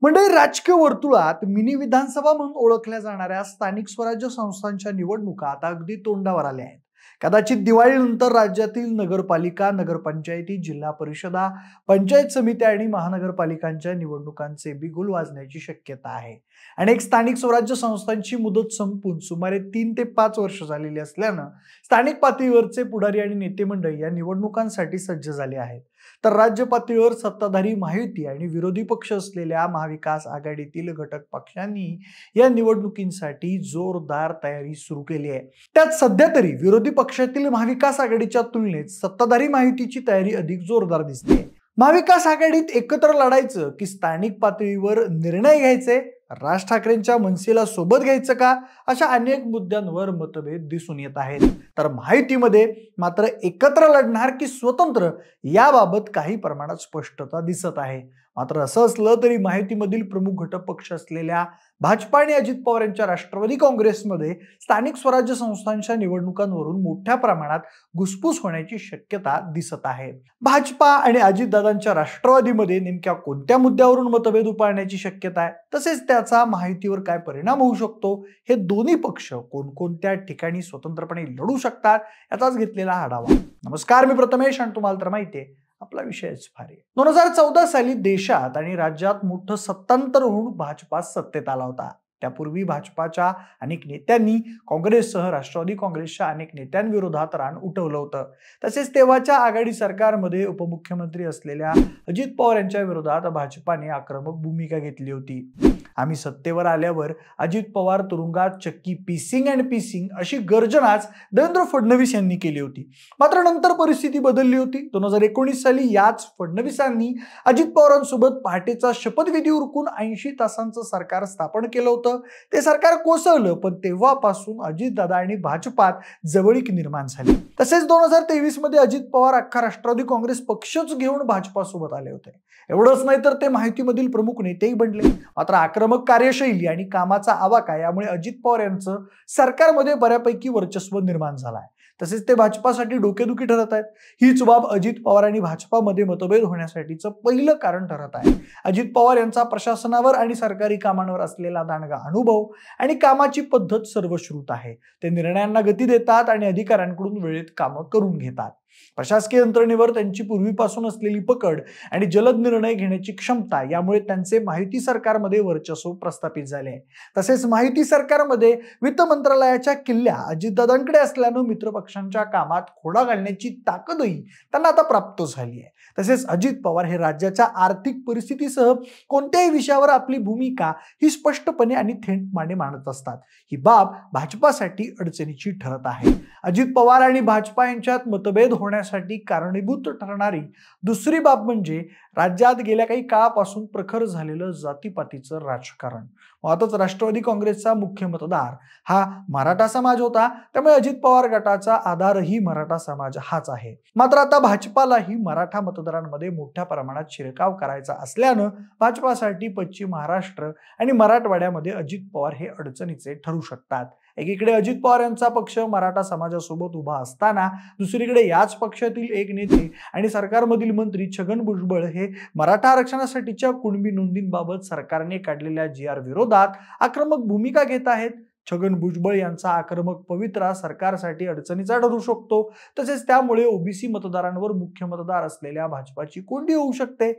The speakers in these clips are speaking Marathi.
म्हणजे राजकीय वर्तुळात मिनी विधानसभा म्हणून ओळखल्या जाणाऱ्या स्थानिक स्वराज्य संस्थांच्या निवडणुका आता अगदी तोंडावर आल्या आहेत. कदाचित दिवाळीनंतर राज्यातील नगरपालिका, नगरपंचायती, जिल्हा परिषदा, पंचायत समित्या आणि महानगरपालिकांच्या निवडणुकांचे बिगुल वाजण्याची शक्यता आहे. अनेक स्थानिक स्वराज्य संस्थांची मुदत संपून सुमारे 3 ते 5 वर्ष झालेली असल्यानं स्थानिक पातळीवरचे पुढारी आणि नेते मंडळी या निवडणुकांसाठी सज्ज झाले आहेत. तर राज्य पातळीवर सत्ताधारी महायुती आणि विरोधी पक्ष असलेल्या महाविकास आघाडीतील घटक पक्षांनी या निवडणुकींसाठी जोरदार तयारी सुरू केली आहे. त्यात सध्या तरी विरोधी पक्षातील महाविकास आघाडीच्या तुलनेत सत्ताधारी महायुतीची तयारी अधिक जोरदार दिसते. महाविकास आघाडीत एकत्र लढायचं की स्थानिक पातळीवर निर्णय घ्यायचे, राज ठाकरेंच्या मनसेला सोबत घ्यायचं का, अशा अनेक मुद्द्यांवर मतभेद दिसून येत आहेत. तर महायुतीमध्ये मात्र एकत्र लढणार की स्वतंत्र याबाबत काही प्रमाणात स्पष्टता दिसत आहे. मात्र असं असलं तरी महायुतीमधील प्रमुख घटक पक्ष असलेल्या भाजपा आणि अजित पवार यांच्या राष्ट्रवादी काँग्रेसमध्ये स्थानिक स्वराज्य संस्थांच्या निवडणुकांवरून मोठ्या प्रमाणात घुसपूस होण्याची शक्यता दिसत आहे. भाजपा आणि अजितदादांच्या राष्ट्रवादीमध्ये नेमक्या कोणत्या मुद्द्यावरून मतभेद उपाडण्याची शक्यता आहे, तसेच त्याचा महायुतीवर काय परिणाम होऊ शकतो, हे दोन्ही पक्ष कोणकोणत्या ठिकाणी स्वतंत्रपणे लढू शकतात याचाच घेतलेला आढावा. नमस्कार, मी प्रथमेश आणि तुम्हाला तर माहिती आहे आपला विषयच भारी. 2014 साली देशात आणि राज्यात मोठं सत्तांतर होऊन भाजपा सत्तेत आला होता. त्यापूर्वी भाजपाच्या अनेक नेत्यांनी काँग्रेससह राष्ट्रवादी काँग्रेसच्या अनेक नेत्यांविरोधात रान उठवलं होतं. तसेच तेव्हाच्या आघाडी सरकारमध्ये उपमुख्यमंत्री असलेल्या अजित पवार यांच्या विरोधात भाजपाने आक्रमक भूमिका घेतली होती. आम्ही सत्तेवर आल्यावर अजित पवार तुरुंगात, चक्की पीसिंग अँड पीसिंग अशी गर्जनाच देवेंद्र फडणवीस यांनी केली होती. मात्र नंतर परिस्थिती बदलली होती. 2019 साली याच फडणवीसांनी अजित पवारांसोबत पहाटेचा शपथविधी उरकून 80 तासांचं सरकार स्थापन केलं होतं. ते सरकार कोसळलं, पण तेव्हापासून अजितदादा आणि भाजपात जवळीक निर्माण झाली. तसेच 2023 मध्ये अजित पवार अख्खा राष्ट्रवादी काँग्रेस पक्षच घेऊन भाजपासोबत आले होते. एवढंच नाही तर ते माहितीमधील प्रमुख नेतेही बनले. मात्र आक्रमक कार्यशैली आणि कामाचा आवाका यामुळे अजित पवार यांचं सरकारमध्ये बऱ्यापैकी वर्चस्व निर्माण झालंय. तसेच ते भाजपासाठी डोकेदुखी ठरत आहेत. हीच बाब अजित पवार आणि भाजपामध्ये मतभेद होण्यासाठीचं पहिलं कारण ठरत आहे. अजित पवार यांचा प्रशासनावर आणि सरकारी कामांवर असलेला दांडगा अनुभव आणि कामाची पद्धत सर्वश्रुत आहे. ते निर्णयांना गती देतात आणि अधिकाऱ्यांकडून वेळेत कामं करून घेतात. प्रशासकीय यंत्रणेवर त्यांची पूर्वीपासून असलेली पकड आणि जलद निर्णय घेण्याची क्षमता यामुळे त्यांचे महायुती सरकारमध्ये वर्चस्व प्रस्थापित झाले. तसेच महायुती सरकारमध्ये वित्त मंत्रालयाच्या किल्ल्या अजितदादांकडे असल्यानं मित्रपक्षांच्या कामात खोडा घालण्याची ताकदही त्यांना आता प्राप्त झाली आहे. तसेच अजित पवार हे राज्याच्या आर्थिक परिस्थितीसह कोणत्याही विषयावर आपली भूमिका ही स्पष्टपणे आणि थेटपणे मांडत असतात. ही बाब भाजपासाठी अडचणीची ठरत आहे. अजित पवार आणि भाजपा यांच्यात मतभेद होण्यासाठी कारणीभूत ठरणारी दुसरी बाब म्हणजे राज्यात गेल्या काही काळापासून प्रखर झालेलं जातीपातीचं राजकारण. मुळातच राष्ट्रवादी काँग्रेसचा मुख्य मतदार हा मराठा समाज होता, त्यामुळे अजित पवार गटाचा आधारही मराठा समाज हाच आहे. मात्र आता भाजपालाही मराठा मतदारांमध्ये मोठ्या प्रमाणात शिरकाव करायचा असल्यानं भाजपासाठी पश्चिम महाराष्ट्र आणि मराठवाड्यामध्ये अजित पवार हे अडचणीचे ठरू शकतात. एकीकडे अजित पवार यांचा पक्ष मराठा समाजासोबत उभा असताना दुसरीकडे याच पक्षातील एक नेते आणि सरकारमधील मंत्री छगन भुजबळ हे मराठा आरक्षणासाठीच्या कुणबी नोंदींबाबत सरकारने काढलेल्या GR विरोधात आक्रमक भूमिका घेत आहेत. छगन भुजबळ यांचा आक्रमक पवित्रा सरकारसाठी अडचणीचा ठरू शकतो. तसेच त्यामुळे ओबीसी मतदारांवर मुख्य मतदार असलेल्या भाजपाची कोंडी होऊ शकते.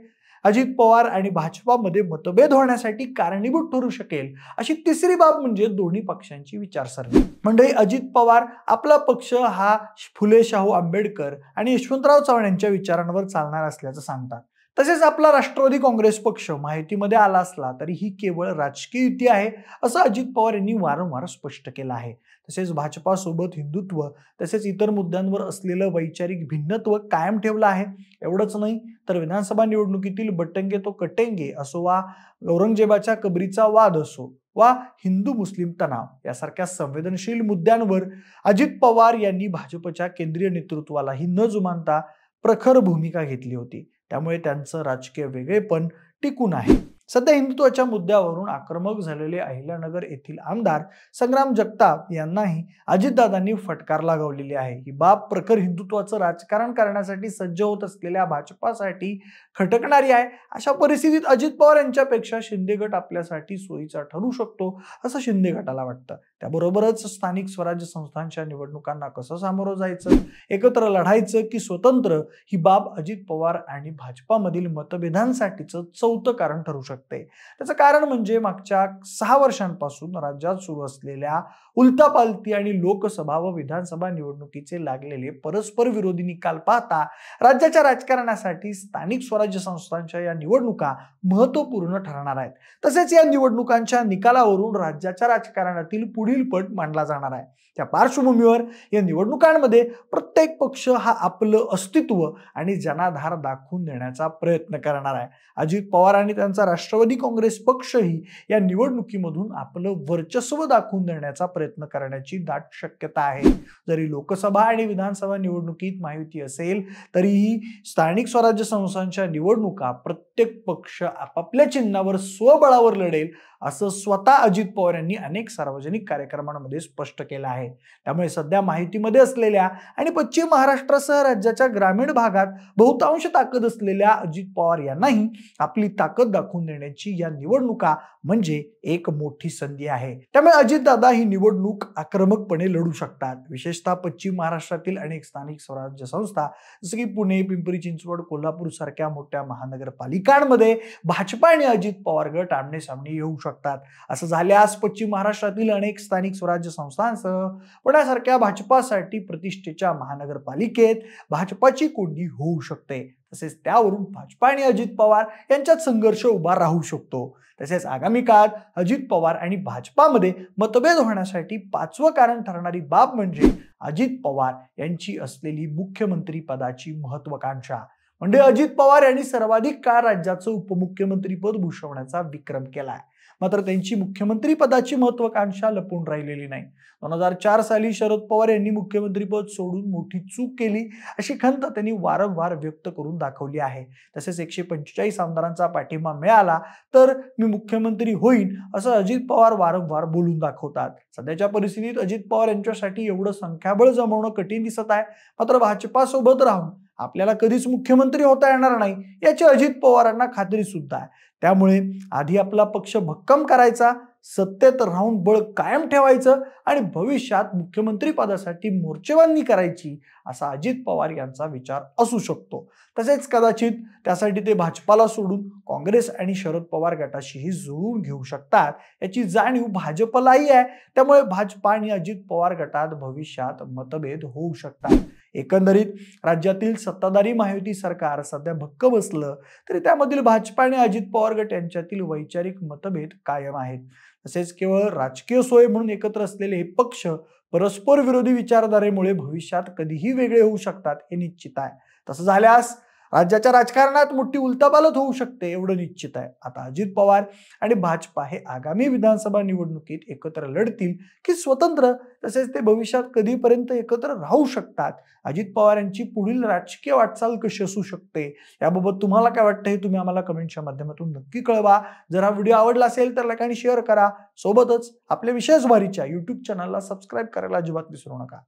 अजित पवार आणि भाजपामध्ये मतभेद होण्यासाठी कारणीभूत ठरू शकेल अशी तिसरी बाब म्हणजे दोन्ही पक्षांची विचारसरणी. म्हणजे अजित पवार आपला पक्ष हा फुले शाहू आंबेडकर आणि यशवंतराव चव्हाण यांच्या विचारांवर चालणार असल्याचं सांगतात. तसेच आपला राष्ट्रवादी काँग्रेस पक्ष माहितीमध्ये आला असला तरी ही केवळ राजकीय युती आहे असं अजित पवार यांनी वारंवार स्पष्ट केलं आहे. तसेच भाजपासोबत हिंदुत्व तसेच इतर मुद्द्यांवर असलेलं वैचारिक भिन्नत्व कायम ठेवलं आहे. एवढंच नाही तर विधानसभा निवडणुकीतील बटंगे तो कटेंगे असो वा औरंगजेबाच्या कबरीचा वाद असो वा हिंदू मुस्लिम तणाव यासारख्या संवेदनशील मुद्द्यांवर अजित पवार यांनी भाजपच्या केंद्रीय नेतृत्वालाही न जुमानता प्रखर भूमिका घेतली होती. त्यामुळे त्यांचं राजकीय वेगळेपण टिकून आहे. सध्या हिंदुत्वाच्या मुद्द्यावरून आक्रमक झालेले अहिल्यानगर येथील आमदार संग्राम जगताप यांनाही अजितदादांनी फटकार लगावलेली आहे। ही बाब प्रखर हिंदुत्वाचं राजकारण करण्यासाठी सज्ज होत असलेल्या भाजपासाठी खटकणारी आहे। अशा परिस्थितीत अजित पवार यांच्यापेक्षा शिंदे गट आपल्यासाठी सोयीचा ठरू शकतो असं शिंदे गटाला वाटतं। त्याबरोबरच स्थानिक स्वराज्य संस्थांच्या निवडणुकांना कसं सामोरं जायचं, एकत्र लढायचं की स्वतंत्र, ही बाब अजित पवार आणि भाजपामधील मतभेदांसाठीचं चौथं कारण ठरू शकते। त्याचं कारण म्हणजे मागच्या 6 वर्षांपासून राज्यात सुरू असलेल्या उलथापालथी आणि लोकसभा व विधानसभा निवडणुकीचे लागलेले परस्पर विरोधी निकाल पाहता राज्याच्या राजकारणासाठी स्थानिक स्वराज्य संस्थांच्या या निवडणुका महत्त्वपूर्ण ठरणार आहेत। तसेच या निवडणुकांच्या निकालावरून राज्याच्या राजकारणातील पुढील पट मांडला जाणार आहे। त्या पार्श्वभूमीवर या निवडणुकांमध्ये प्रत्येक पक्ष हा आपलं अस्तित्व आणि जनाधार दाखवून देण्याचा प्रयत्न करणार आहे। अजित पवार आणि त्यांचा राष्ट्रवादी काँग्रेस पक्षही या निवडणुकीमधून आपलं वर्चस्व दाखवून देण्याचा प्रयत्न करण्याची दाट शक्यता आहे। जरी लोकसभा आणि विधानसभा निवडणुकीत महायुती असेल तरीही स्थानिक स्वराज्य संस्थांच्या निवडणुका प्रत्येक पक्ष आपापल्या चिन्हावर स्वबळावर लढेल असं स्वतः अजित पवार यांनी अनेक सार्वजनिक कार्यक्रमांमध्ये स्पष्ट केलं आहे। त्यामुळे सध्या माहितीमध्ये असलेल्या आणि पश्चिम महाराष्ट्रासह राज्याच्या ग्रामीण भागात बहुतांश ताकद असलेल्या अजित पवार यांनाही आपली ताकद दाखवून देण्याची या निवडणुका म्हणजे एक मोठी संधी आहे। त्यामुळे अजितदादा ही निवडणूक आक्रमकपणे लढू शकतात। विशेषतः पश्चिम महाराष्ट्रातील अनेक स्थानिक स्वराज्य संस्था जसे की पुणे, पिंपरी चिंचवड, कोल्हापूर सारख्या मोठ्या महानगरपालिकांमध्ये भाजपा आणि अजित पवार गट आमने सामने येऊ शकतात। असं झाल्यास पश्चिम महाराष्ट्रातील अनेक स्थानिक स्वराज्य संस्थांसह पुण्यासारख्या भाजपासाठी प्रतिष्ठेच्या महानगरपालिकेत भाजपाची कोंडी होऊ शकते। तसेच त्यावरून भाजपा आणि अजित पवार यांच्यात संघर्ष उभा राहू शकतो। तसेच आगामी काळात अजित पवार आणि भाजपामध्ये मतभेद होण्यासाठी 5वं कारण ठरणारी बाब म्हणजे अजित पवार यांची असलेली मुख्यमंत्री पदाची महत्वाकांक्षा। म्हणजे अजित पवार यांनी सर्वाधिक काळ राज्याचं उपमुख्यमंत्री पद भूषवण्याचा विक्रम केलाय, मात्र त्यांची मुख्यमंत्री पदाची महत्वाकांक्षा लपून राहिलेली नाही। 2004 साली शरद पवार यांनी मुख्यमंत्री पद सोडून मोठी चूक केली अशी खंत त्यांनी वारंवार व्यक्त करून दाखवली आहे। तसेच 145 आमदारांचा पाठिंबा मिळाला तर मी मुख्यमंत्री होईन असं अजित पवार वारंवार बोलून दाखवतात। सध्याच्या परिस्थितीत अजित पवार यांच्यासाठी एवढं संख्याबळ जमवणं कठीण दिसत आहे, मात्र भाजपासोबत राहून आपल्याला कधीच मुख्यमंत्री होता येणार नाही याची अजित पवारांना खात्री सुद्धा आहे। त्यामुळे आधी आपला पक्ष भक्कम करायचा, सत्तेत राहून बळ कायम ठेवायचं आणि भविष्यात मुख्यमंत्री पदासाठी मोर्चेबांधणी करायची असा अजित पवार यांचा विचार असू शकतो। तसेच कदाचित त्यासाठी ते भाजपाला सोडून काँग्रेस आणि शरद पवार गटाशीही जुळवून घेऊ शकतात याची जाणीव भाजपलाही आहे। त्यामुळे भाजपा आणि अजित पवार गटात भविष्यात मतभेद होऊ शकतात। एकंदरीत राज्यातील सत्ताधारी महायुती सरकार सध्या भक्कम असलं तरी त्यामधील भाजपा आणि अजित पवार गट यांच्यातील वैचारिक मतभेद कायम आहेत। तसेच केवळ राजकीय सोय म्हणून एकत्र असलेले हे पक्ष परस्पर विरोधी विचारधारेमुळे भविष्यात कधीही वेगळे होऊ शकतात हे निश्चित आहे। तसं झाल्यास राज्याच्या राजकारणात मोठी उलथापालथ होऊ शकते एवढं निश्चित आहे। आता अजित पवार आणि भाजपा हे आगामी विधानसभा निवडणुकीत एकत्र लढतील की स्वतंत्र, तसेच ते भविष्यात कधीपर्यंत एकत्र राहू शकतात, अजित पवार यांची पुढील राजकीय वाटचाल कशी असू शकते याबाबत तुम्हाला काय वाटतं हे तुम्ही आम्हाला कमेंटच्या माध्यमातून नक्की कळवा। जर हा व्हिडिओ आवडला असेल तर लाईक आणि शेअर करा। सोबतच आपल्या विशेष भारीच्या YouTube चॅनलला सबस्क्राईब करायला अजिबात विसरू नका।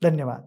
धन्यवाद।